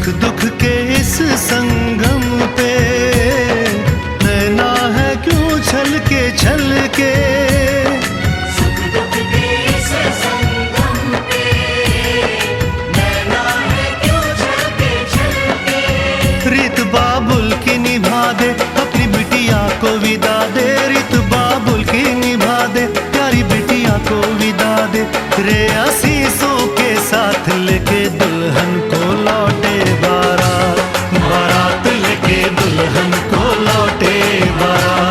सुख दुख के इस संगम पे नैना है क्यों छल के सुख दुख के इस संगम पे नैना है क्यों छल के रित बाबुल की निभा दे अपनी बिटिया को विदा दे, रित बाबुल की निभा दे प्यारी बिटिया को विदा दे रे आशीषों के साथ लेके दुल्हन को लौटे बारात, बारात लेके दुल्हन को लौटे बारात।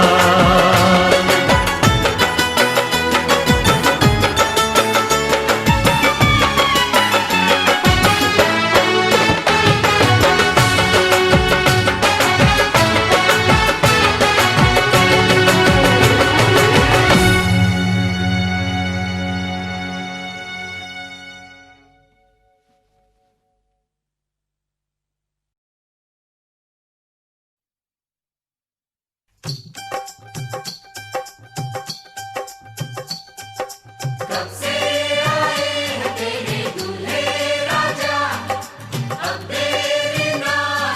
कब से आए हैं तेरे दूल्हे राजा, अब देरी ना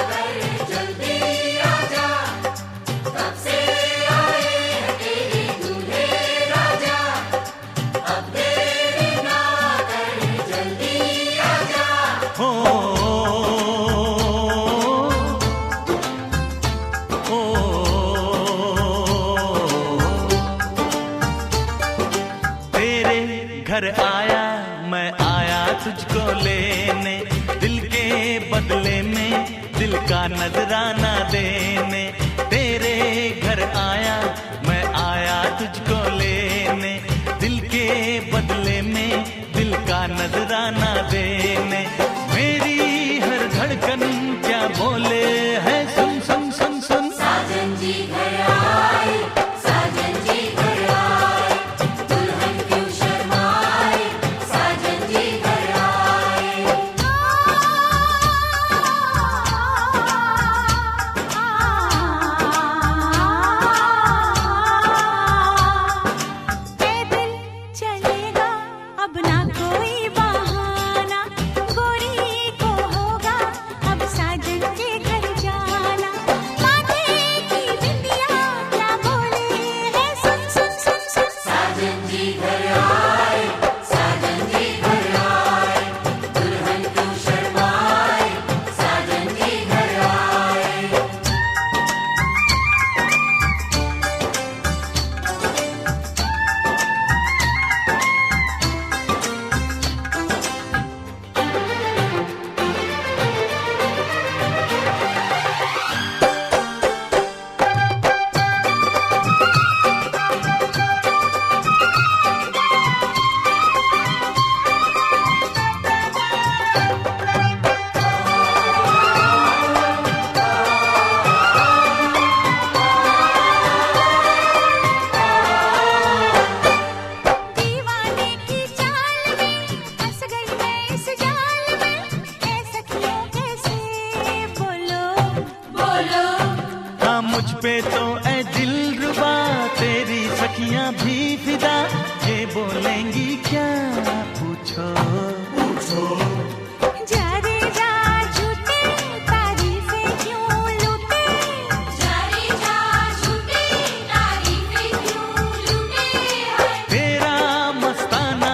कर जल्दी आजा। कब से आए हैं तेरे दूल्हे राजा, अब देरी ना कर जल्दी आजा। हो तेरे घर आया मैं आया तुझको लेने, दिल के बदले में दिल का नजराना देने। तेरे घर आया मैं आया तुझको लेने, दिल के बदले में दिल का नजराना देने। मेरी हर धड़कन क्या बोले है सुन सुन सुन सुन। साजन जी घर आए, साजन जी घर आए, दुल्हन क्यों शर्माए, साजन जी घर आए। पैदल चलेगा अब ना कोई बहाना, गोरी को होगा अब साजन के घर जाना। माथे की बिंदिया क्या बोले है सुन सुन सुन सुन। साजन जी घर आए, साजन जी घर आए, दुल्हन क्यों शर्माए, साजन जी घर आए। दीवाने की चाल में फंस गई मैं इस जाल में, ऐ सखियों कैसे बोलो बोलो हाँ मुझ पे तो ऐ दिलरुबा तेरी सखियां भी फिदा, ये बोलेंगी क्या पूछो। जा रे जा झूठे तारीफें क्यों लूटे, जारी जा झूठी तारीफें क्यों लूटे हैं। तेरा मस्ताना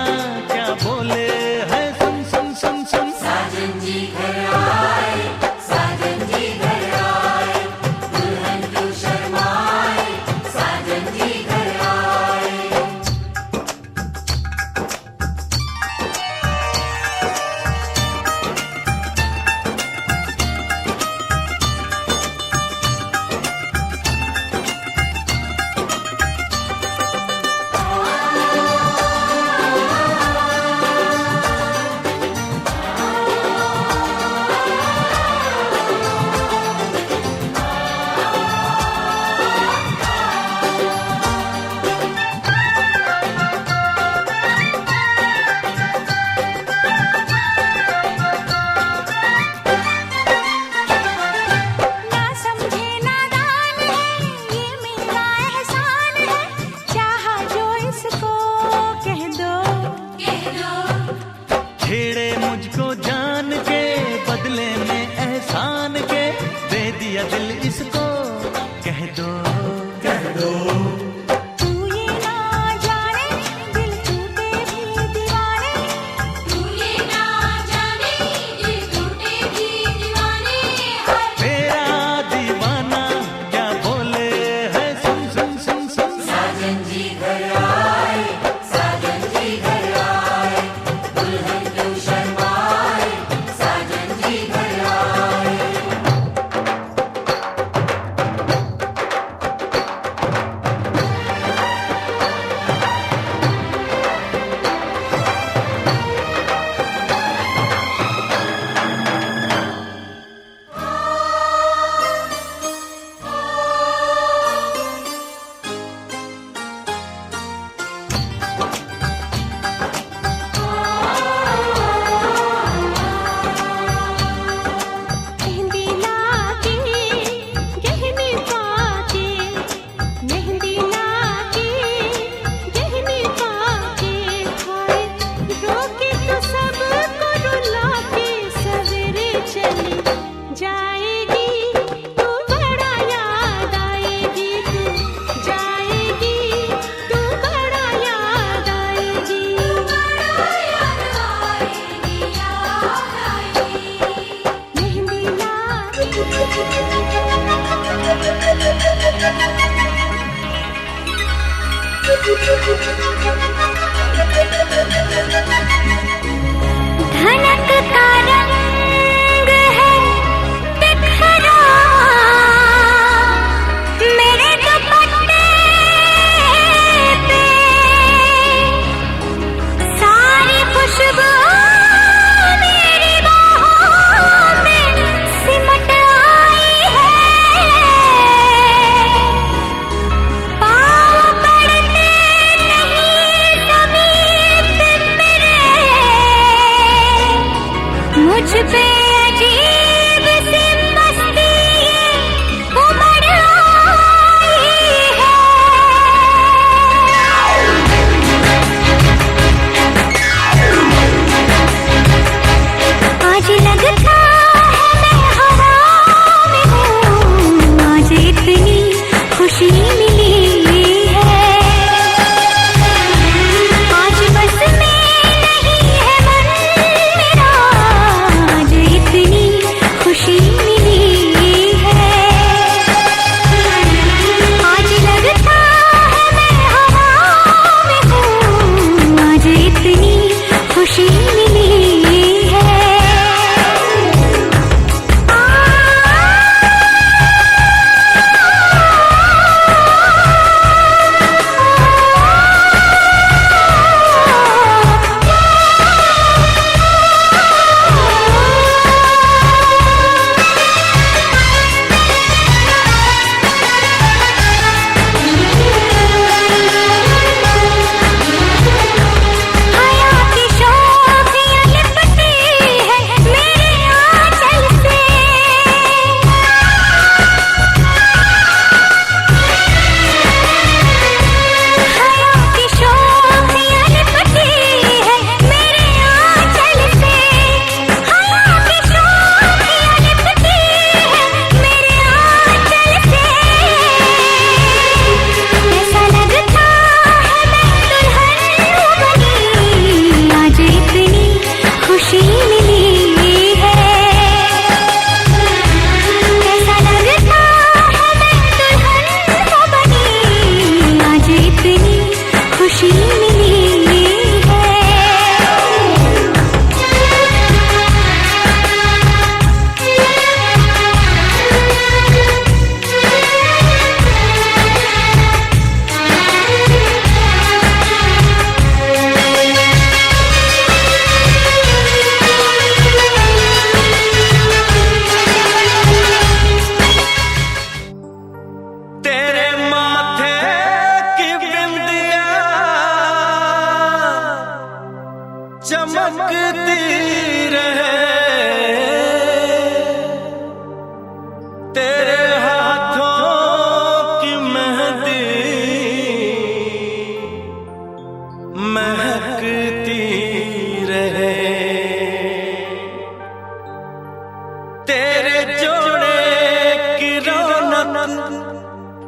क्या बोले है सुन सुन सुन सुन। साजन जी घर आए, साजन जी घर आए, दुल्हन क्यों शर्माए, साजन जी घर आए। सान के दे दिया दिल इसको, कह दो तू ये ना जाने दिल टूटे भी दीवाने, तू ये ना जाने दिल टूटे भी दीवाने। तेरा दीवाना क्या बोले है, सुन सुन सुन सुन। साजन जी घर आए, साजन जी घर आए, दुल्हन क्यों शर्माए, साजन जी घर आए। मेहंदी लाके गहने पाके, मेहंदी लाके गहने पाके, हाय रोके तो सबको रुला के सवेरे चली जाएगी, तू बड़ा याद आएगी, तू जाएगी, तू बड़ा याद आएगी, बड़ा याद आएगी, याद आएगी। मेहंदी धनक का रंग है बिखरा, मेरे दुपट्टे पे सारी खुशबू मेरी बाहों में सिमट आई है, पाँव पड़ते नहीं ज़मीन पे मेरे,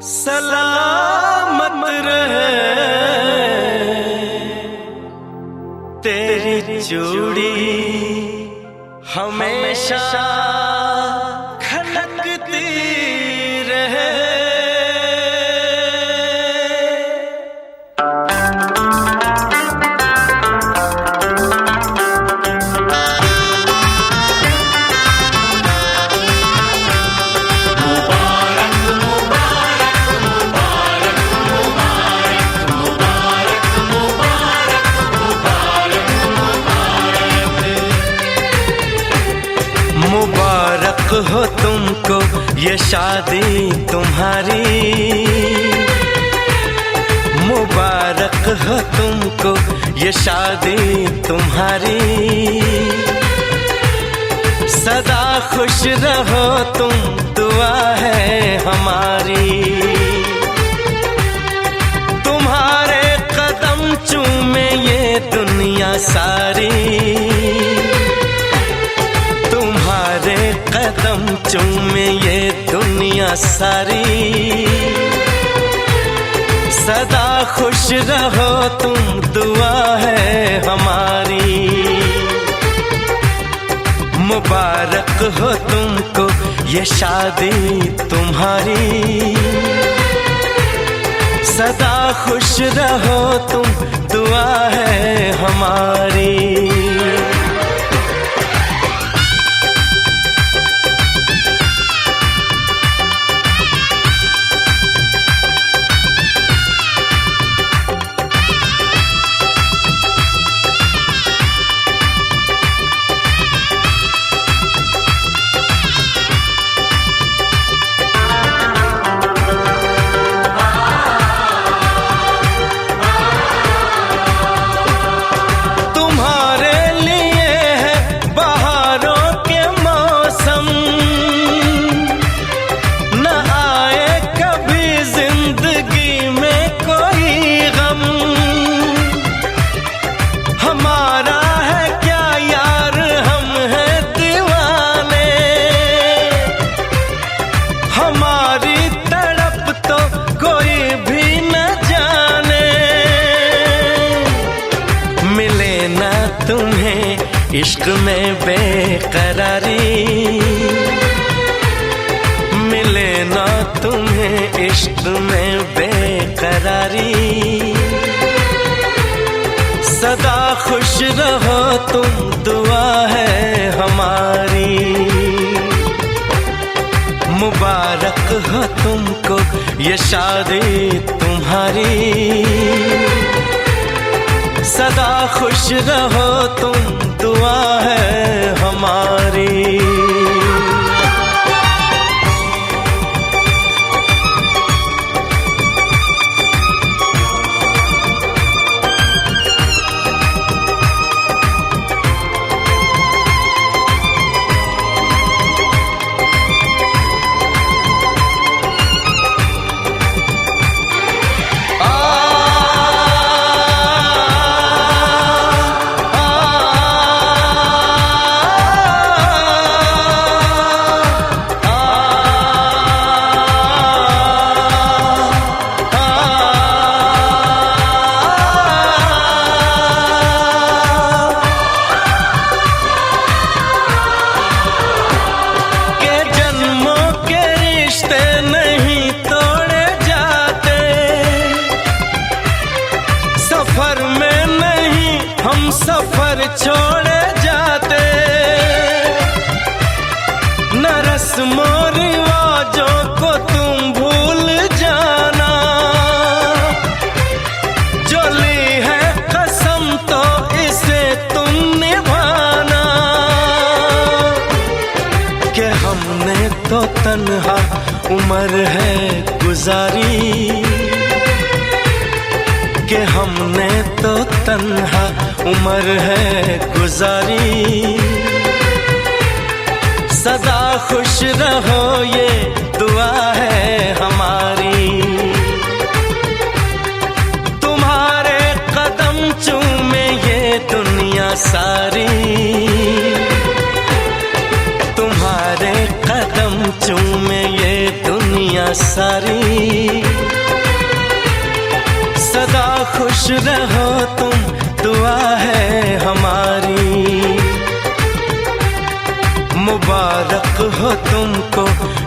सलामत रहे तेरी चूड़ी हमेशा खनकती रहे। मुबारक हो तुमको ये शादी तुम्हारी, मुबारक हो तुमको ये शादी तुम्हारी। सदा खुश रहो तुम, दुआ है हमारी। तुम्हारे कदम चूमे ये दुनिया सारी, तुम्हारे कदम चूमे ये दुनिया सारी। सदा खुश रहो तुम, दुआ है हमारी। मुबारक हो तुमको ये शादी तुम्हारी, सदा खुश रहो तुम, दुआ है हमारी। तुम्हें इश्क में बेकरारी, मिले ना तुम्हें इश्क में बेकरारी। सदा खुश रहो तुम, दुआ है हमारी। मुबारक हो तुमको ये शादी तुम्हारी, सदा खुश रहो तुम, दुआ है हमारी। सफर में नहीं हम सफर छोड़े जाते, न रस्मों रिवाजों को तुम भूल जाना। जो ली है कसम तो इसे तुम निभाना, कि हमने तो तन्हा उम्र है गुजारी, कि हमने तो तन्हा उम्र है गुजारी। सदा खुश रहो ये दुआ है हमारी। तुम्हारे कदम चूमे ये दुनिया सारी, तुम्हारे कदम चूमे ये दुनिया सारी। सदा खुश रहो तुम, दुआ है हमारी। मुबारक हो तुमको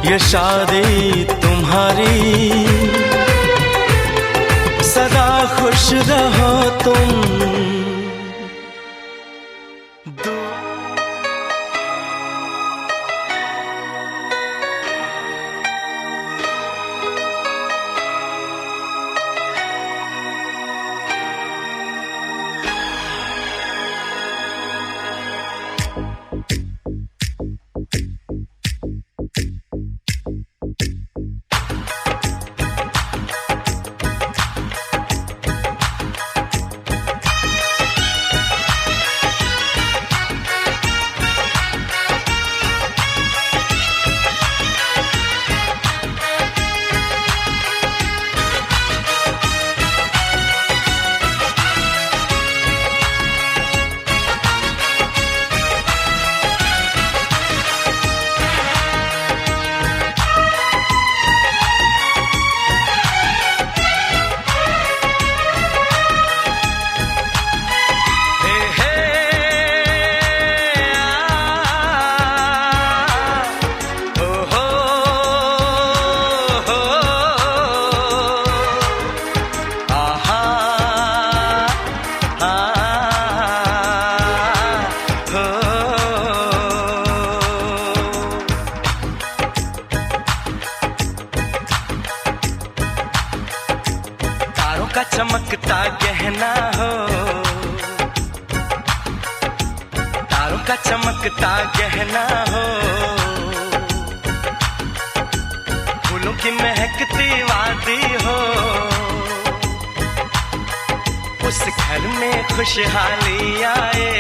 ये शादी तुम्हारी। सदा खुश रहो तुम। का चमकता गहना हो, तारों का चमकता गहना हो। फूलों की महकती वादी हो, उस घर में खुशहाली आए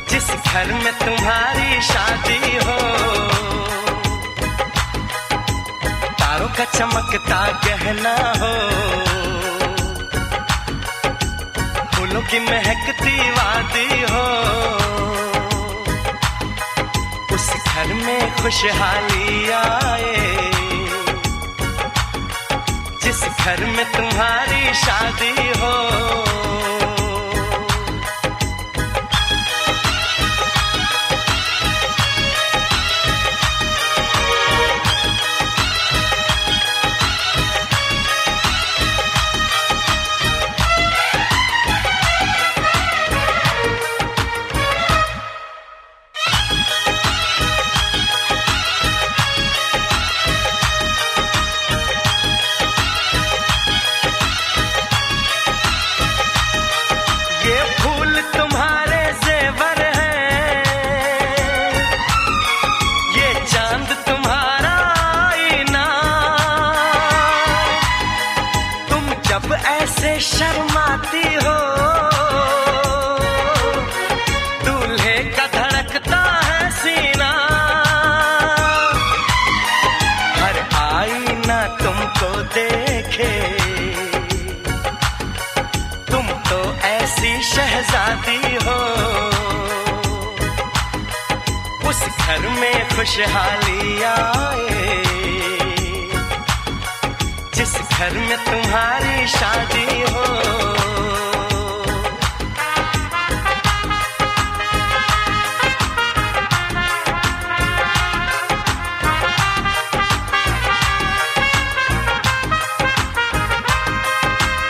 जिस घर में तुम्हारी शादी हो। तारों का चमकता गहना हो, फूलों की महकती वादी हो, उस घर में खुशहाली आए जिस घर में तुम्हारी शादी हो। ऐसे शर्माती हो, दूल्हे का धड़कता है सीना। हर आईना तुमको देखे, तुम तो ऐसी शहजादी हो। उस घर में खुशहाली आए जिस घर में तुम्हारी शादी हो।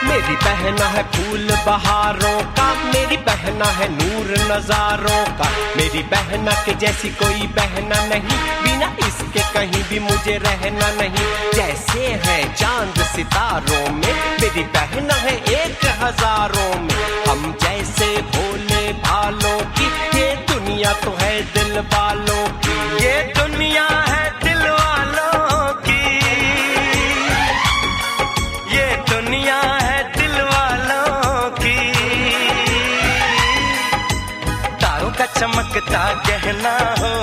मेरी बहना है फूल बहारों का, मेरी बहना है नूर नजारों का। मेरी बहना के जैसी कोई बहना नहीं, बिना इसके कहीं भी मुझे रहना नहीं। जैसे है चांद सितारों में, मेरी बहना है 1000 में। हम जैसे भोले भालों की, ये दुनिया तो है दिल वालों की। ये दुनिया है दिल वालों की, ये दुनिया है दिल वालों की। तारों का चमकता गहना हो,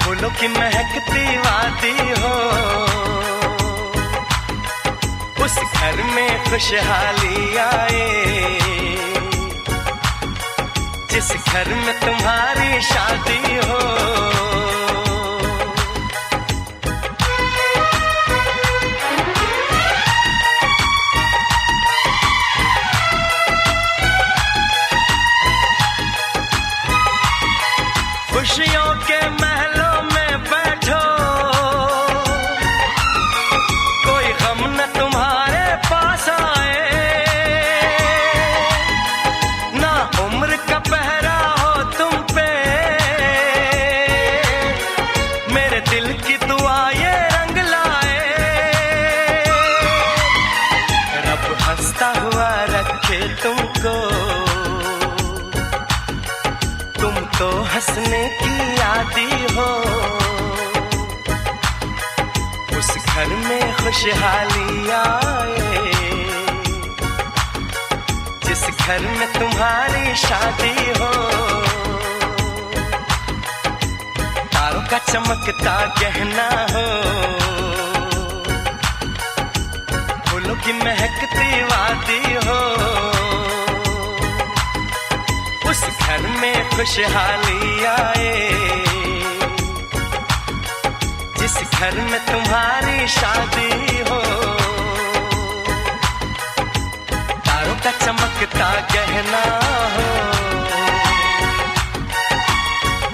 फूलों की महकती वादी हो, उस घर में खुशहाली आए जिस घर में तुम्हारी शादी हो। खुशियों के महलों में बैठो, कोई गम न तुम्हारे पास आए, ना उम्र का पहरा हो तुम पे, मेरे दिल की दुआ ये रंग लाए। रब हंसता हुआ रखे तुमको, तुम तो हंसने की आदी हो। उस घर में खुशहाली आए, जिस घर में तुम्हारी शादी हो। तारों का चमकता गहना हो, फूलों की महकती वादी हो। उस घर में खुशहाली आए, जिस घर में तुम्हारी शादी हो। तारों का चमकता गहना हो,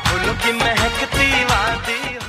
फूलों की महकती वादी हो।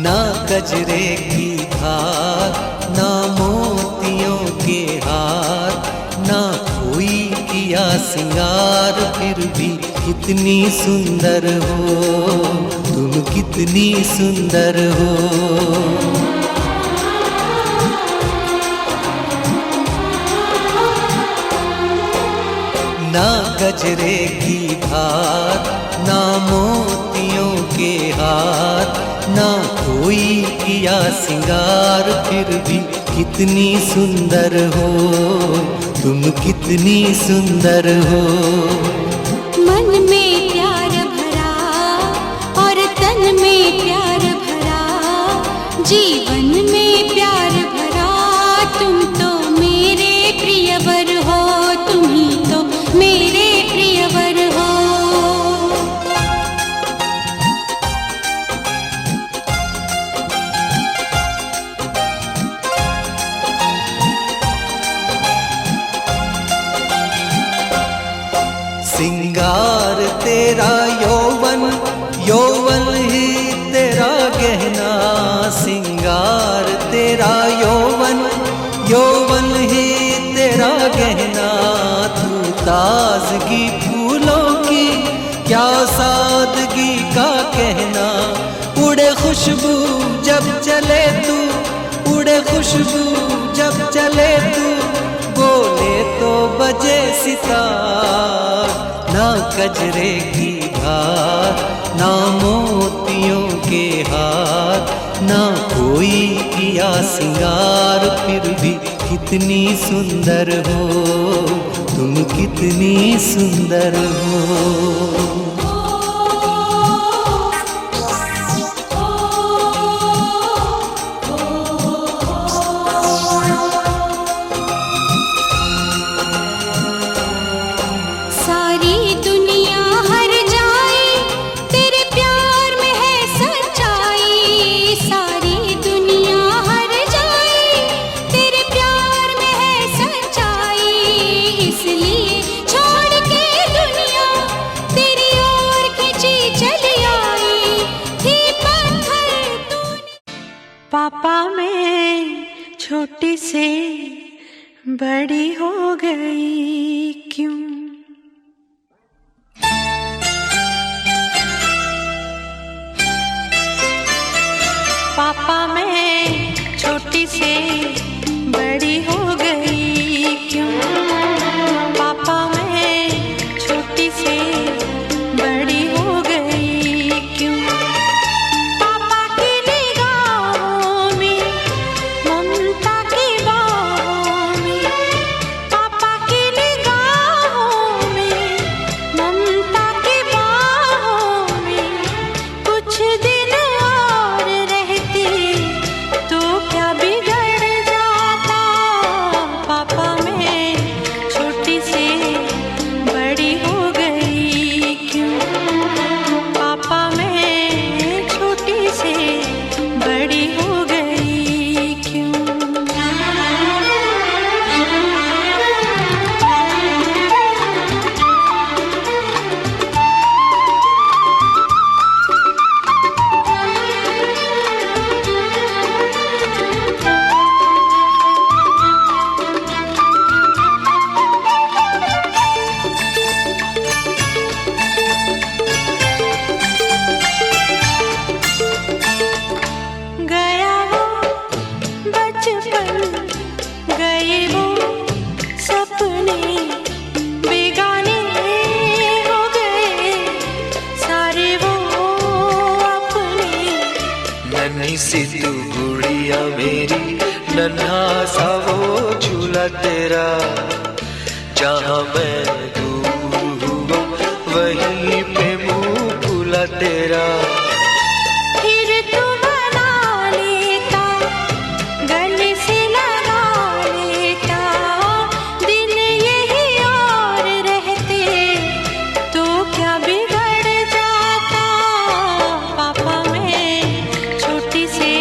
ना गजरे की धार, ना मोतियों के हार, ना कोई किया सिंगार, फिर भी कितनी सुंदर हो तुम, कितनी सुंदर हो। ना गजरे की धार, ना मोतियों के हार, ना कोई किया सिंगार, फिर भी कितनी सुंदर हो तुम, कितनी सुंदर हो। मन में प्यार भरा और तन में प्यार भरा, जीवन में प्यार भरा, तुम तो मेरे प्रियवर हो, तुम ही तो मेरे प्रियवर हो। सिंगार तेरा यौवन, यौवन ही तेरा गहना, सिंगार तेरा यौवन, यौवन ही तेरा गहना। तू ताजगी फूलों की, क्या सादगी का कहना। उड़े खुशबू जब चले तू, उड़े खुशबू जब चले तू, बोले तो बजे सितार। ना गजरे की धार, ना मोतियों के हार, ना कोई किया सिंगार, फिर भी कितनी सुंदर हो तुम, कितनी सुंदर हो। पापा मैं छोटी से बड़ी हो गई क्यों? बड़ी हो गई क्यों? पापा मैं छोटी से बड़ी हो गई क्यों? पापा की निगाहों में ममता की बाहों में, पापा की निगाहों में ममता की बाहों में, कुछ दिन और रहती तो क्या बिगड़ जाता? पापा मैं छोटी से बड़ी हो गई क्यों? पापा मैं छोटी से बड़ी हो गई क्यों? गया वो बचपन, गए वो सपने, बेगाने हो गए सारे वो अपने। नन्ही सी तू गुड़िया मेरी, नन्हा सा वो झूला तेरा, जहाँ मैं दूर हुआ वहीं पे मुँह फूला तेरा। फिर तू बना लेता, गले से लगा लेता, दिन यही और रहते तो क्या बिगड़ जाता? पापा मैं छोटी से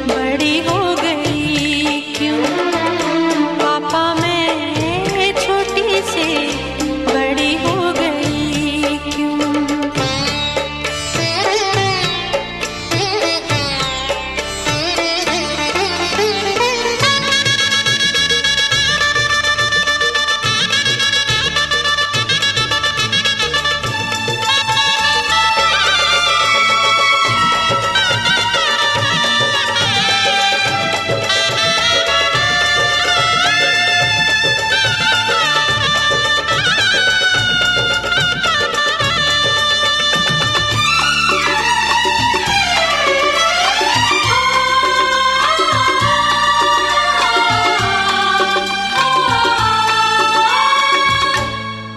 बड़ी हो गई क्यों? पापा मैं छोटी से बड़ी हो गई क्यों?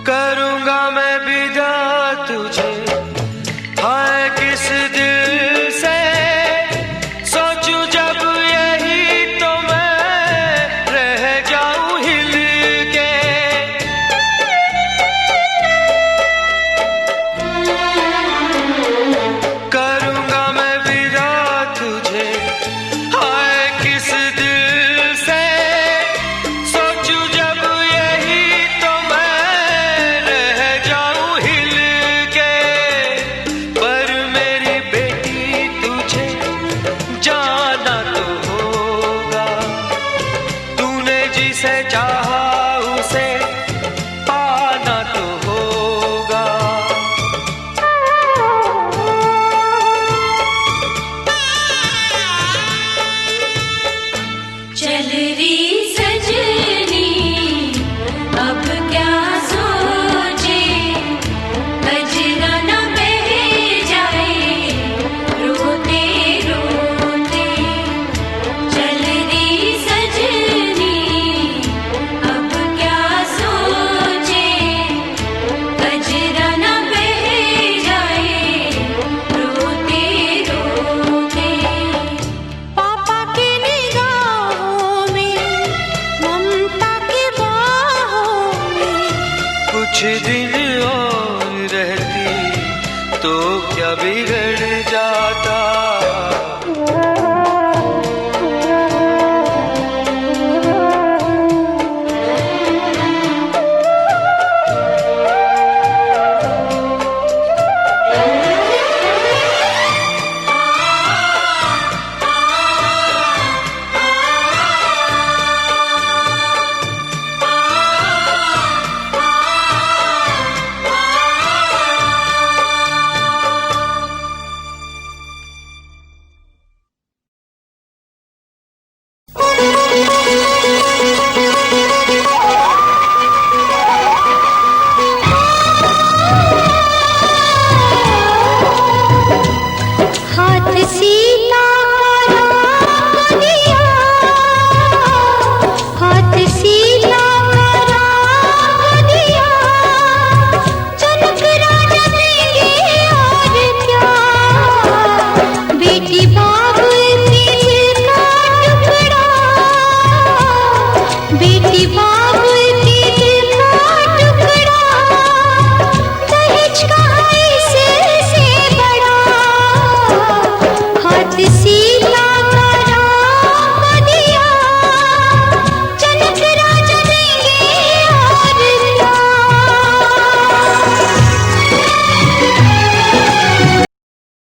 करूंगा मैं विदा तुझे, हाय किस दिल से सोचूं जब यही तो मैं रह जाऊं हिल के। करूंगा मैं विदा तुझे, हाय किस दिल से सोचूं जब यही तो मैं रह जाऊं हिल के। पर मेरी बेटी तुझे जाना तो होगा, तूने जिसे चाहा उसे पाना तो होगा। चल री सजनी अब क्या सोचे, कजरा न बह जाए रोते रोते। चल री सजनी अब क्या सोचे, कजरा न बह जाए रोते रोते। पापा की निगाहों में ममता की बाहों में, कुछ दिन और रहती तो क्या बिगड़